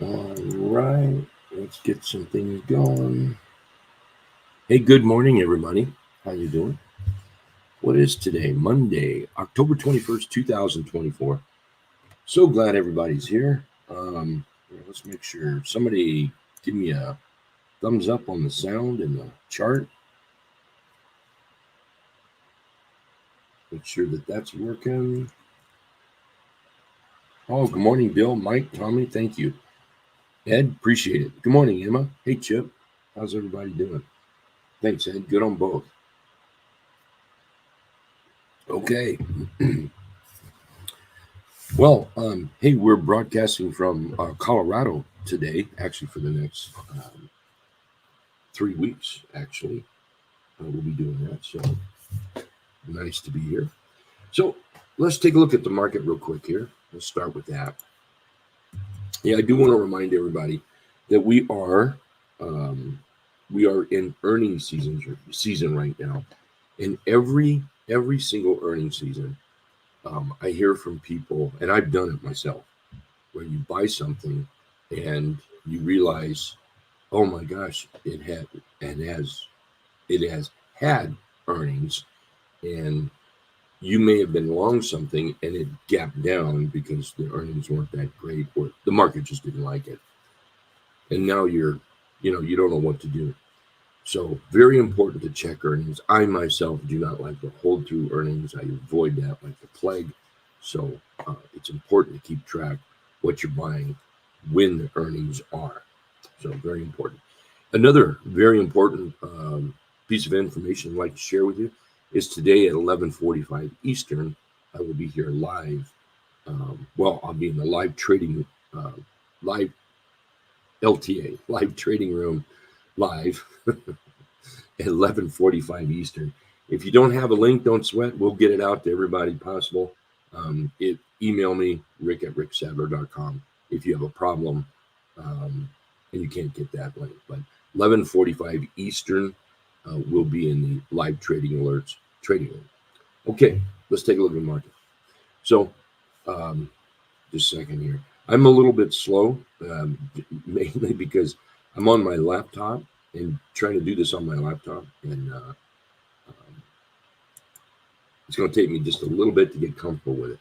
All right, let's get some things going. Hey, good morning, everybody. How you doing? What is today? Monday, October 21st, 2024. So glad everybody's here. Let's make sure somebody give me a thumbs up on the sound and the chart. Make sure that that's working. Oh, good morning, Bill, Mike, Tommy. Thank you. Ed, appreciate it. Good morning, Emma. Hey, Chip. How's everybody doing? Thanks, Ed. Good on both. Okay. Well, hey, we're broadcasting from Colorado today, actually, for the next 3 weeks, actually. We'll be doing that. So nice to be here. So let's take a look at the market real quick here. Let's start with that. Yeah, I do want to remind everybody that we are in earnings season right now. And every single earnings season, I hear from people, and I've done it myself, where you buy something and you realize, oh my gosh, it has had earnings, and you may have been long something and it gapped down because the earnings weren't that great or the market just didn't like it. And now you don't know what to do. So very important to check earnings. I myself do not like to hold through earnings. I avoid that like the plague. So it's important to keep track what you're buying when the earnings are. So very important. Another very important piece of information I'd like to share with you is today at 11:45 Eastern. I will be here live. I'll be in the live LTA, live trading room, live at 11:45 Eastern. If you don't have a link, don't sweat. We'll get it out to everybody possible. Email me, rick@ricksadler.com, if you have a problem and you can't get that link. But 11:45 Eastern will be in the live trading alerts trading room. Okay, let's take a look at the market. So, just a second here. I'm a little bit slow, mainly because I'm on my laptop and trying to do this on my laptop, and it's going to take me just a little bit to get comfortable with it.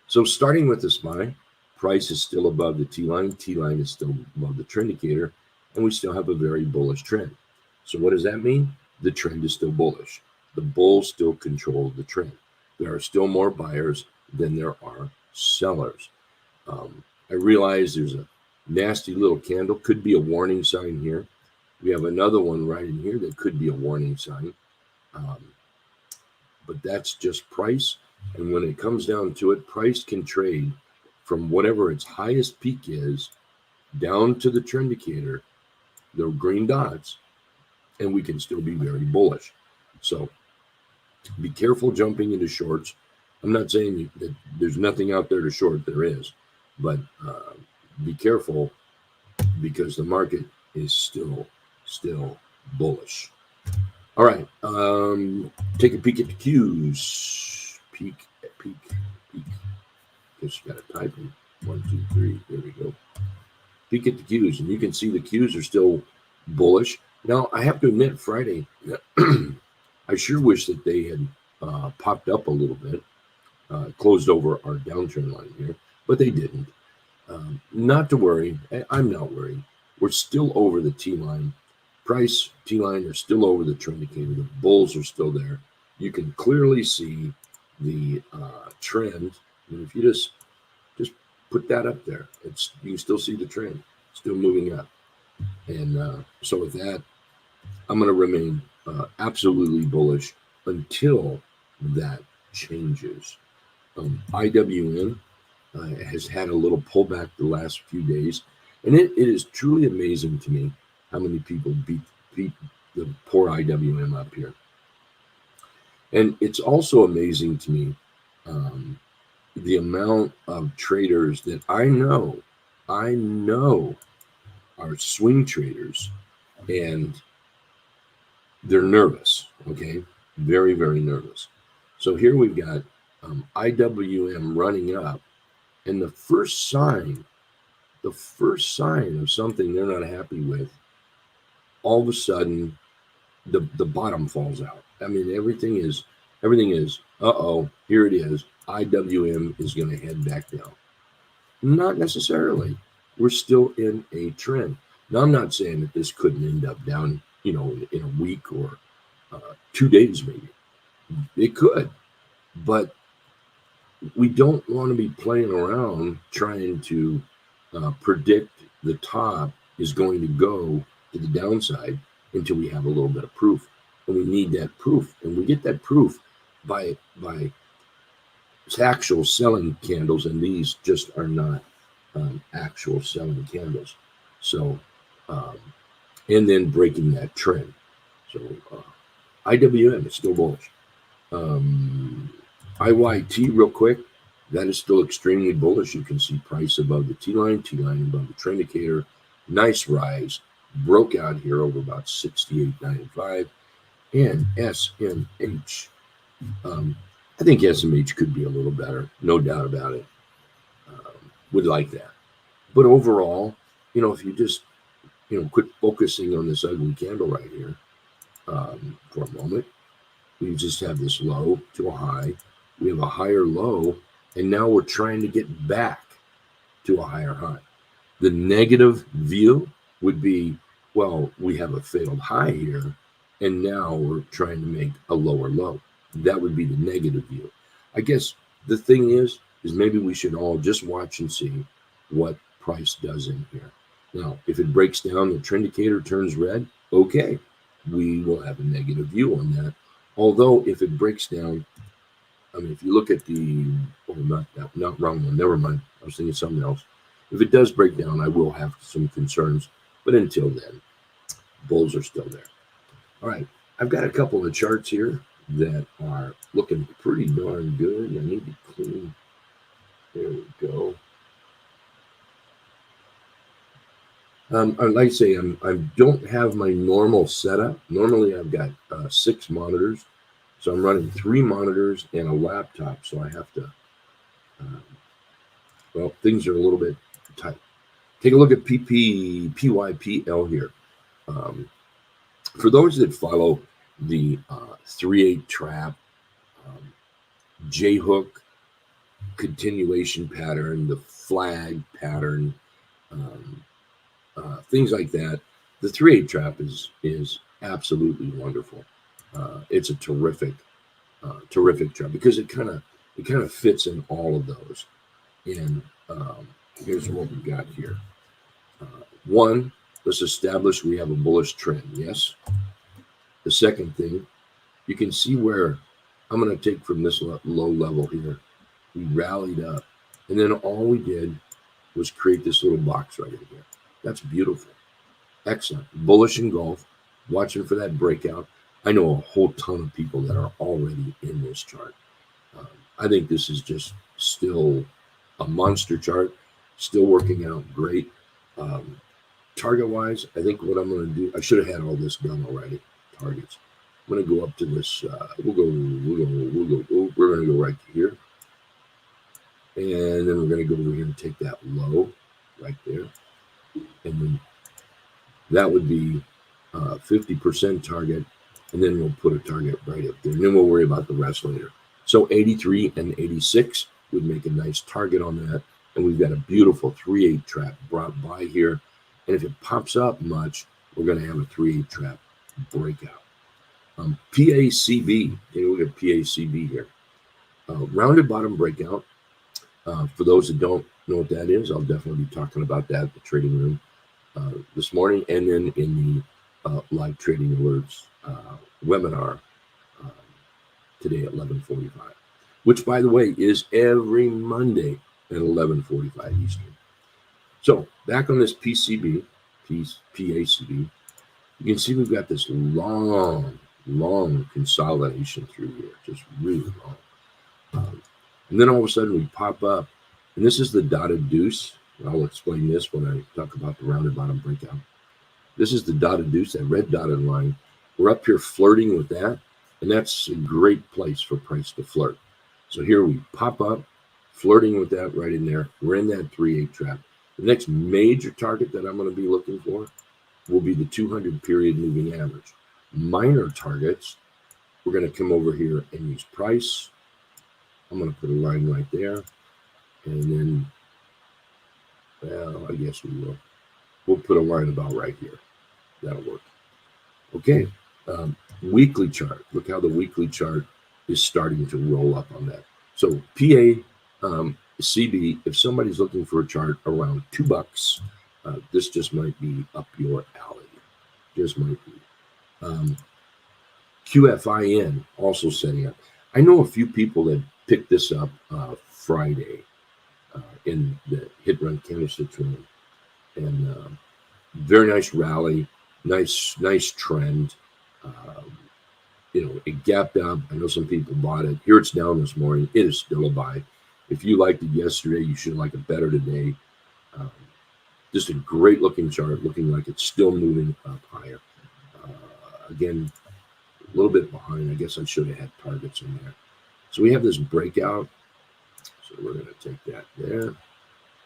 So, starting with the SPY, price is still above the T line. T line is still above the trend indicator, and we still have a very bullish trend. So, what does that mean? The trend is still bullish. The bulls still control the trend. There are still more buyers than there are sellers. I realize there's a nasty little candle, could be a warning sign here. We have another one right in here that could be a warning sign. Um, but that's just price. And when it comes down to it, price can trade from whatever its highest peak is down to the trend indicator, the green dots, and we can still be very bullish. So be careful jumping into shorts. I'm not saying that there's nothing out there to short, there is, but be careful because the market is still bullish. All right, take a peek at the Qs. Peek. Just got to type in 1, 2, 3. There we go. Peek at the Qs, and you can see the Qs are still bullish. Now, I have to admit, Friday, I sure wish that they had popped up a little bit, closed over our downtrend line here, but they didn't. Not to worry. I'm not worried. We're still over the T line. Price, T line are still over the trend indicator. The bulls are still there. You can clearly see the trend. And if you just put that up there, you can still see the trend, still moving up. And so with that, I'm going to remain absolutely bullish until that changes. IWM has had a little pullback the last few days, and it is truly amazing to me how many people beat the poor IWM up here. And it's also amazing to me the amount of traders that I know are swing traders, and they're nervous, okay? Very, very nervous. So here we've got IWM running up, and the first sign the first sign of something they're not happy with, all of a sudden the bottom falls out. I mean, everything is, here it is. IWM is going to head back down. Not necessarily. We're still in a trend. Now, I'm not saying that this couldn't end up down, in a week or 2 days, maybe. It could, but we don't want to be playing around trying to predict the top is going to go to the downside until we have a little bit of proof. And we need that proof. And we get that proof by actual selling candles, and these just are not actual selling candles. So, and then breaking that trend. So, IWM is still bullish. IYT, real quick, that is still extremely bullish. You can see price above the T-line, T-line above the trend indicator. Nice rise. Broke out here over about 68.95. And SMH. I think SMH could be a little better, no doubt about it. Would like that. But overall, if you just, quit focusing on this ugly candle right here for a moment, we just have this low to a high. We have a higher low, and now we're trying to get back to a higher high. The negative view would be, well, we have a failed high here, and now we're trying to make a lower low. That would be the negative view. I guess the thing is maybe we should all just watch and see what price does in here. Now, if it breaks down, the trend indicator turns red, okay, we will have a negative view on that. Although if it breaks down, I mean, if you look at not wrong one, never mind. I was thinking something else. If it does break down, I will have some concerns. But until then, bulls are still there. All right, I've got a couple of charts here that are looking pretty darn good. I need to clean. There we go. Like I say, I don't have my normal setup. Normally, I've got 6 monitors. So I'm running 3 monitors and a laptop. So I have to, things are a little bit tight. Take a look at PYPL here. For those that follow the 3/8 trap, J-hook continuation pattern, the flag pattern, things like that, the 3/8 trap is absolutely wonderful. It's a terrific trap because it kind of fits in all of those. And here's what we got here. One, let's establish we have a bullish trend. Yes. The second thing, you can see where I'm going to take from this low level here. We rallied up, and then all we did was create this little box right in here. That's beautiful. Excellent. Bullish engulf, watching for that breakout. I know a whole ton of people that are already in this chart. I think this is just still a monster chart, still working out great. Target-wise, I think what I'm going to do, I should have had all this done already. Targets. I'm going to go up to this. We're going to go right here, and then we're going to go over here and take that low right there, and then that would be 50% target, and then we'll put a target right up there, and then we'll worry about the rest later. So 83 and 86 would make a nice target on that, and we've got a beautiful 3/8 trap brought by here, and if it pops up much, we're going to have a 3/8 trap breakout. PACB, look at PACB here. Rounded bottom breakout. For those that don't know what that is, I'll definitely be talking about that at the trading room this morning, and then in the live trading alerts webinar today at 11:45, which, by the way, is every Monday at 11:45 Eastern. So back on this PACB, you can see we've got this long consolidation through here, just really long. And then all of a sudden we pop up, and this is the dotted deuce. I'll explain this when I talk about the rounded bottom breakout. This is the dotted deuce, that red dotted line. We're up here flirting with that, and that's a great place for price to flirt. So here we pop up, flirting with that right in there. We're in that 3/8 trap. The next major target that I'm going to be looking for will be the 200 period moving average. Minor targets, we're going to come over here and use price. I'm going to put a line right there. And then, well, I guess we will. We'll put a line about right here. That'll work. Okay. Weekly chart. Look how the weekly chart is starting to roll up on that. So PA, CB, if somebody's looking for a chart around $2, this just might be up your alley. Just might be. QFIN also setting up. I know a few people that picked this up Friday in the hit run candlesticks room, and very nice rally, nice trend. It gapped up. I know some people bought it. Here it's down this morning. It is still a buy. If you liked it yesterday, you should like it better today. Just a great looking chart, looking like it's still moving up higher. Again, a little bit behind. I guess I should have had targets in there. So we have this breakout. So we're going to take that there,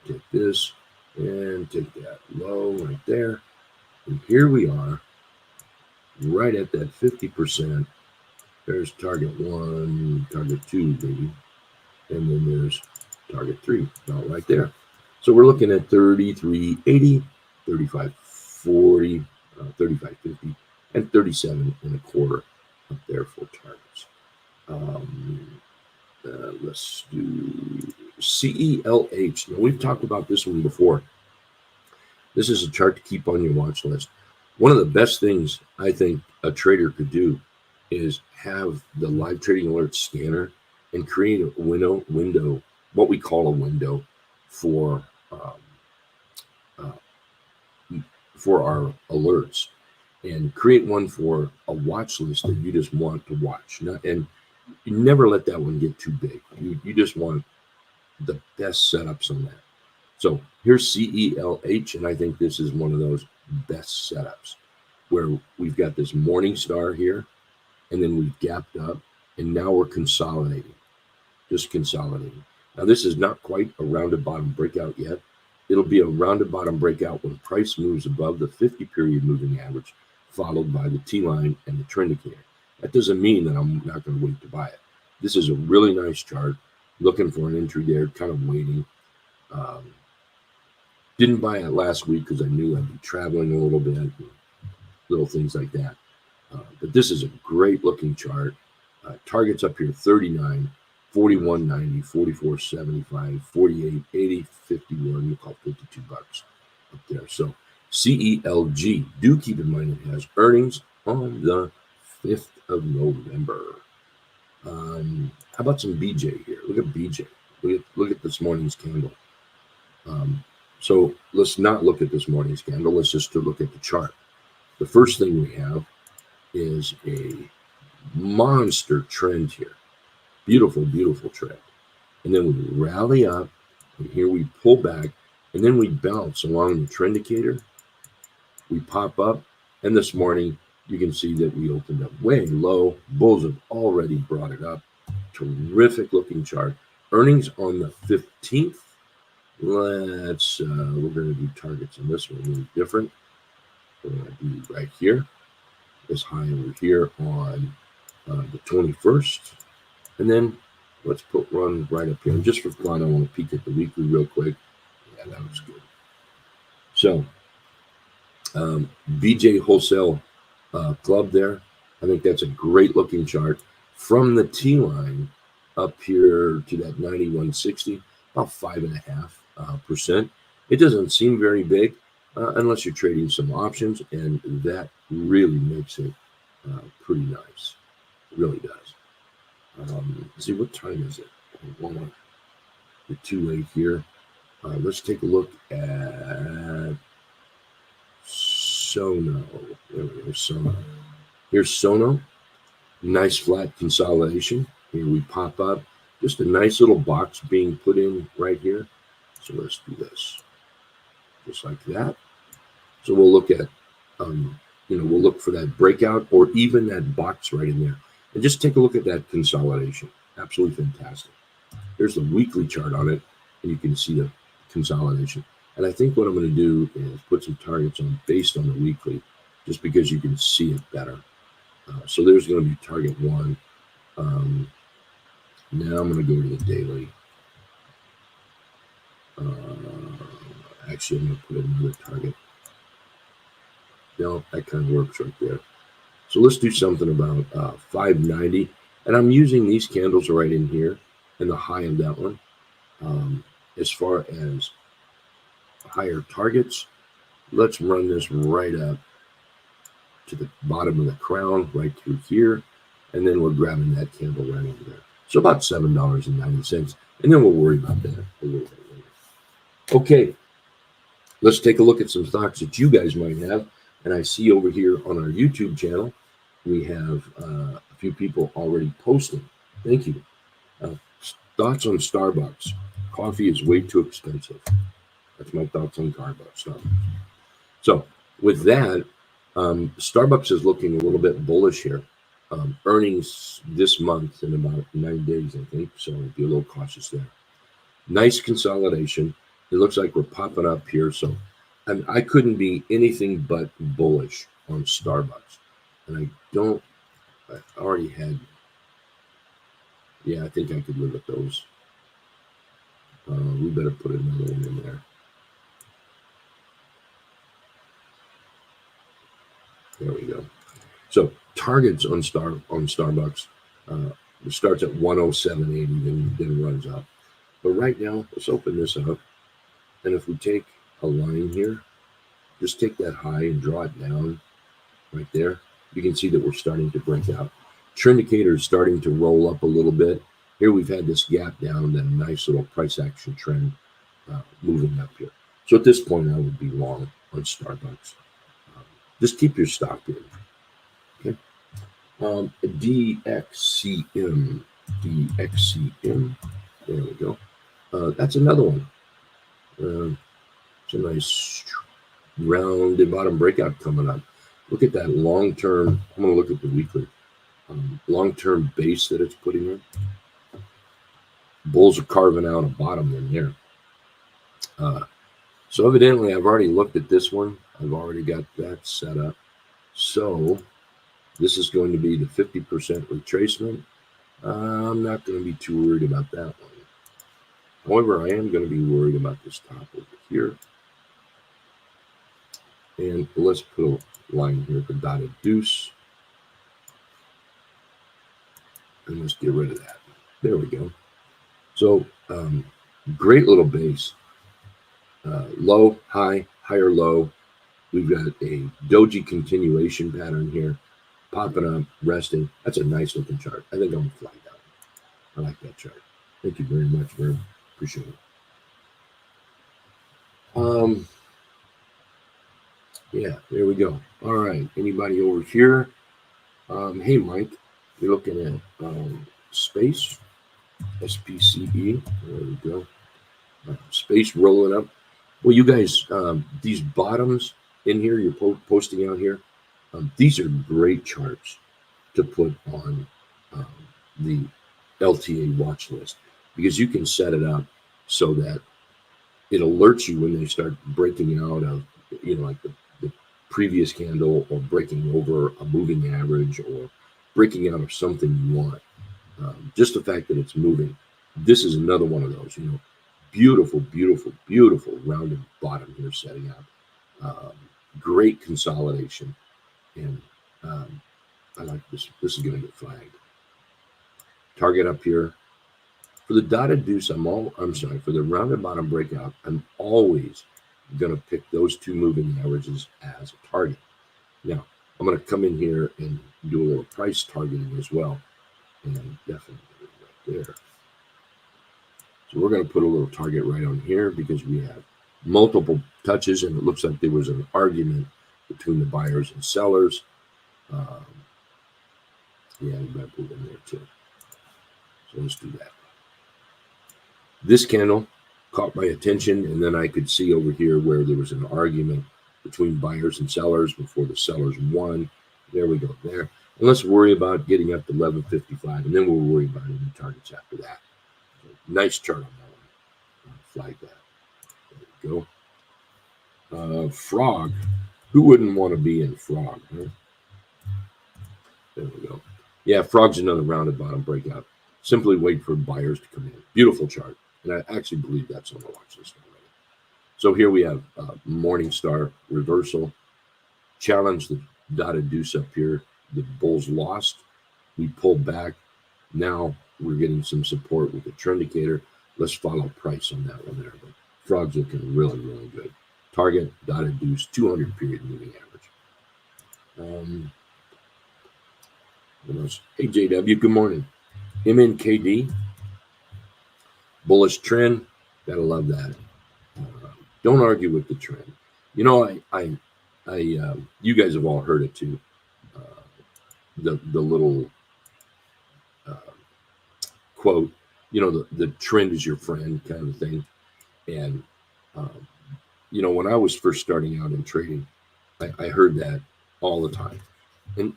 take this, and take that low right there. And here we are, right at that 50%. There's target 1, target 2, maybe. And then there's target 3, about right there. So we're looking at 33.80, 35.40, 35.50, and 37.25 up there for targets. Let's do CELH. Now, we've talked about this one before. This is a chart to keep on your watch list. One of the best things I think a trader could do is have the live trading alert scanner and create a window, what we call a window for our alerts, and create one for a watch list that you just want to watch. And you never let that one get too big. You just want the best setups on that. So here's CELH, and I think this is one of those best setups where we've got this morning star here, and then we've gapped up, and now we're consolidating, just consolidating. Now, this is not quite a rounded bottom breakout yet. It'll be a rounded bottom breakout when price moves above the 50 period moving average, followed by the T-line and the trend indicator. That doesn't mean that I'm not going to wait to buy it. This is a really nice chart. Looking for an entry there, kind of waiting. Didn't buy it last week because I knew I'd be traveling a little bit, and little things like that. But this is a great looking chart. Targets up here 39, 41.90, 44.75, 48.80, 51. You call $52 up there. So CELG. Do keep in mind it has earnings on the 5th of November. How about some BJ here? Look at BJ. Look at this morning's candle. So let's not look at this morning's candle. Let's just look at the chart. The first thing we have is a monster trend here. Beautiful, beautiful trend. And then we rally up, and here we pull back, and then we bounce along the trend indicator. We pop up, and this morning you can see that we opened up way low. Bulls have already brought it up. Terrific looking chart. Earnings on the 15th. We're going to do targets on this one a little different. We're going to be right here, this high over here on the 21st. And then let's put one right up here. And just for fun, I want to peek at the weekly real quick. Yeah, that looks good. So BJ Wholesale Club there. I think that's a great looking chart. From the T-line up here to that 91.60, about 5.5%. It doesn't seem very big unless you're trading some options, and that really makes it pretty nice. It really does. Let's see, what time is it? The 2:08 here. Let's take a look at Sono. There we go, Sono. Here's Sono. Nice flat consolidation. Here we pop up. Just a nice little box being put in right here. So let's do this. Just like that. So we'll look at, we'll look for that breakout or even that box right in there. And just take a look at that consolidation. Absolutely fantastic. There's the weekly chart on it, and you can see the consolidation. And I think what I'm going to do is put some targets on based on the weekly, just because you can see it better. So there's going to be target 1. Now I'm going to go to the daily. Actually, I'm going to put another target. No, that kind of works right there. So let's do something about 590. And I'm using these candles right in here and the high of that one. As far as higher targets, let's run this right up to the bottom of the crown, right through here. And then we're grabbing that candle right over there. So about $7.90. And then we'll worry about that a little bit later. Okay, let's take a look at some stocks that you guys might have. And I see over here on our YouTube channel, we have a few people already posting. Thank you. Thoughts on Starbucks. Coffee is way too expensive. That's my thoughts on Starbucks. So with that, Starbucks is looking a little bit bullish here. Earnings this month in about 9 days, I think. So be a little cautious there. Nice consolidation. It looks like we're popping up here. So I couldn't be anything but bullish on Starbucks. And I already had, yeah, I think I could live with those. We better put another one in there. There we go. So targets on Starbucks starts at 107.80, then runs up. But right now, let's open this up. And if we take a line here, just take that high and draw it down right there. You can see that we're starting to break out. Trendicator is starting to roll up a little bit. Here we've had this gap down, then a nice little price action trend moving up here. So at this point, I would be long on Starbucks. Just keep your stop in. Okay. DXCM. There we go. That's another one. It's a nice rounded bottom breakout coming up. Look at that long-term. I'm going to look at the weekly. Long-term base that it's putting in. Bulls are carving out a bottom in there. So evidently, I've already looked at this one. I've already got that set up. So this is going to be the 50% retracement. I'm not going to be too worried about that one. However, I am going to be worried about this top over here. And let's put a line here, the dotted deuce. And let's get rid of that. There we go. So great little base. Low, high, higher, low. We've got a doji continuation pattern here. Popping up, resting. That's a nice looking chart. I think I'm going to fly down. I like that chart. Thank you very much, Vern. Appreciate it. Yeah, there we go. All right. Anybody over here? Hey, Mike. You're looking at space. SPCE. There we go. Space rolling up. Well, you guys, these bottoms in here, you're posting out here. These are great charts to put on the LTA watch list, because you can set it up so that it alerts you when they start breaking out of, like the previous candle, or breaking over a moving average, or breaking out of something you want. Just the fact that it's moving. This is another one of those, beautiful, beautiful, beautiful rounded bottom here setting up. Great consolidation. And I like this. This is going to get flagged. Target up here. For the dotted deuce, for the rounded bottom breakout, I'm always going to pick those two moving averages as a target. Now, I'm going to come in here and do a little price targeting as well. And definitely right there. So we're going to put a little target right on here, because we have multiple touches, and it looks like there was an argument between the buyers and sellers. Yeah, you better put it in there too. So let's do that. This candle caught my attention, and then I could see over here where there was an argument between buyers and sellers before the sellers won. There we go there. And let's worry about getting up to 11.55, and then we'll worry about any targets after that. So nice chart on that one. Flag that. There we go. Frog. Who wouldn't want to be in Frog? Huh? There we go. Yeah, Frog's another rounded bottom breakout. Simply wait for buyers to come in. Beautiful chart. And I actually believe that's on the watch list already. So here we have Morningstar reversal. Challenge the dotted deuce up here. The bulls lost. We pulled back. Now we're getting some support with the trend indicator. Let's follow price on that one there. But Frog's looking really, really good. Target, dotted deuce, 200 period moving average. What else? Hey, JW, good morning. MNKD, bullish trend. Gotta love that. Don't argue with the trend. You know, you guys have all heard it too. The little quote, you know, the trend is your friend kind of thing. And, you know, when I was first starting out in trading, I heard that all the time. And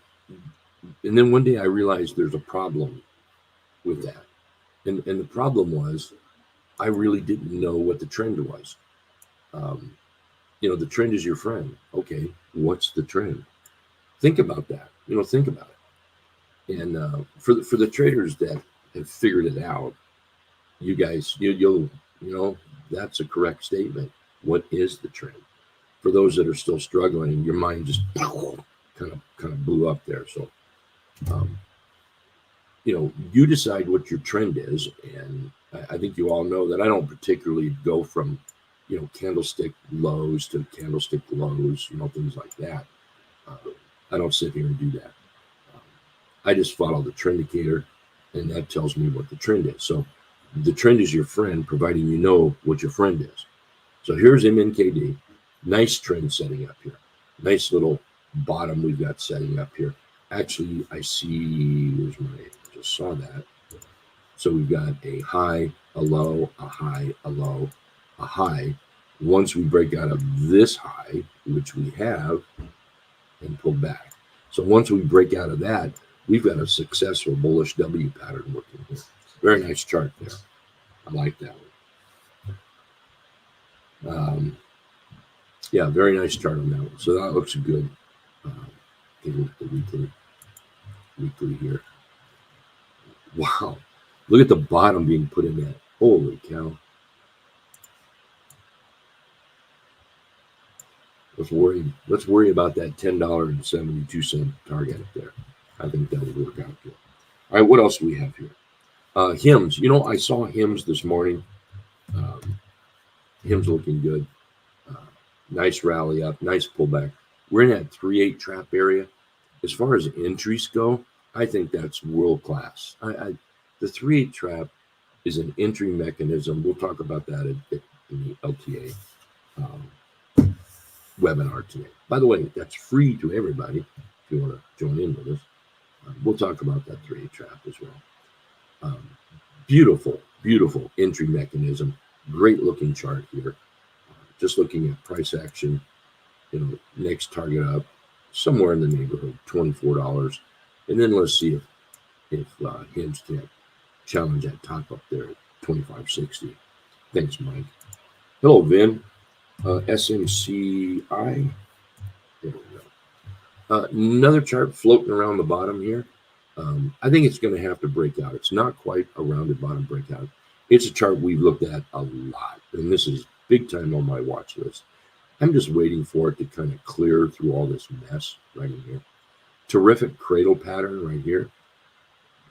then one day I realized there's a problem with that. And the problem was I really didn't know what the trend was. You know, the trend is your friend. Okay, what's the trend? Think about that. You know, think about it. And for the traders that have figured it out, you guys, you'll you know, that's a correct statement. What is the trend? For those that are still struggling, your mind just kind of blew up there. So, you know, you decide what your trend is, and I think you all know that I don't particularly go from, you know, candlestick lows to candlestick lows, you know, things like that. I don't sit here and do that. I just follow the trend indicator, and that tells me what the trend is. So the trend is your friend, providing you know what your friend is. So here's MNKD. Nice trend setting up here. Nice little bottom we've got setting up here. Actually, I see, I just saw that. So we've got a high, a low, a high, a low, a high. Once we break out of this high, which we have, and pull back. So once we break out of that, we've got a successful bullish W pattern working here. Very nice chart there. I like that one. Yeah, very nice chart on that one. So that looks good. Take a look at the weekly here. Wow. Look at the bottom being put in that. Holy cow. Let's worry about that $10.72 target up there. I think that would work out good. All right, what else do we have here? Hims. You know, I saw Hims this morning. Hims looking good. Nice rally up, nice pullback. We're in that 3-8 trap area. As far as entries go, I think that's world class. The 3-8 trap is an entry mechanism. We'll talk about that in the LTA webinar today. By the way, that's free to everybody if you want to join in with us. We'll talk about that 3-8 trap as well. Beautiful, beautiful entry mechanism. Great looking chart here. Just looking at price action, you know, next target up somewhere in the neighborhood, $24. And then let's see if Hims can't challenge that top up there at $25.60. Thanks, Mike. Hello, Vin. SMCI. There we go. Another chart floating around the bottom here. I think it's going to have to break out. It's not quite a rounded bottom breakout. It's a chart we've looked at a lot, and this is big time on my watch list. I'm just waiting for it to kind of clear through all this mess right in here. Terrific cradle pattern right here.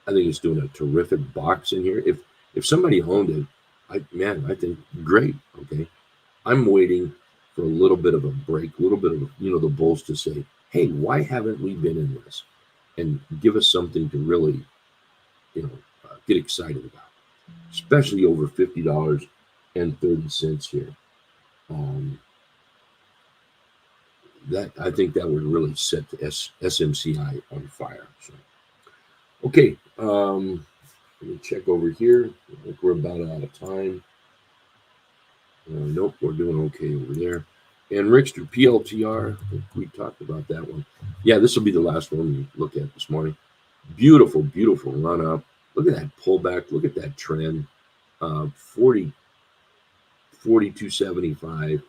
I think it's doing a terrific box in here. If somebody owned it, I think great. Okay, I'm waiting for a little bit of a break, a little bit of, you know, the bulls to say, hey, why haven't we been in this? And give us something to really, you know, get excited about, especially over $50.30 here. That I think that would really set the SMCI on fire. So, okay, let me check over here. I think we're about out of time. Nope, we're doing okay over there. And Rickster PLTR, I think we talked about that one. Yeah, this will be the last one we look at this morning. Beautiful, beautiful run up. Look at that pullback. Look at that trend. 42.75.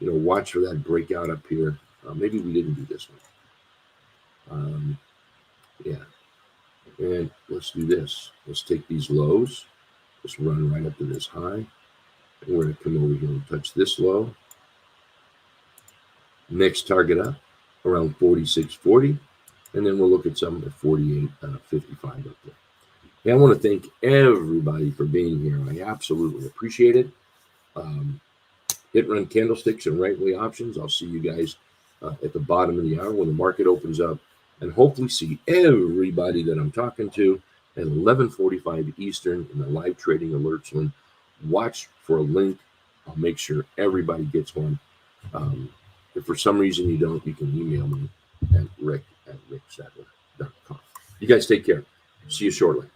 watch for that breakout up here. Maybe we didn't do this one. Yeah. And let's do this. Let's take these lows. Let's run right up to this high. And we're going to come over here and touch this low. Next target up around 46.40. And then we'll look at some at 48.55 up there. Yeah, I want to thank everybody for being here. I absolutely appreciate it. Hit run candlesticks and right way options. I'll see you guys at the bottom of the hour when the market opens up, and hopefully see everybody that I'm talking to at 11:45 Eastern in the live trading alerts one. Watch for a link. I'll make sure everybody gets one. If for some reason you don't, you can email me at rick@ricksadler.com. You guys take care. See you shortly.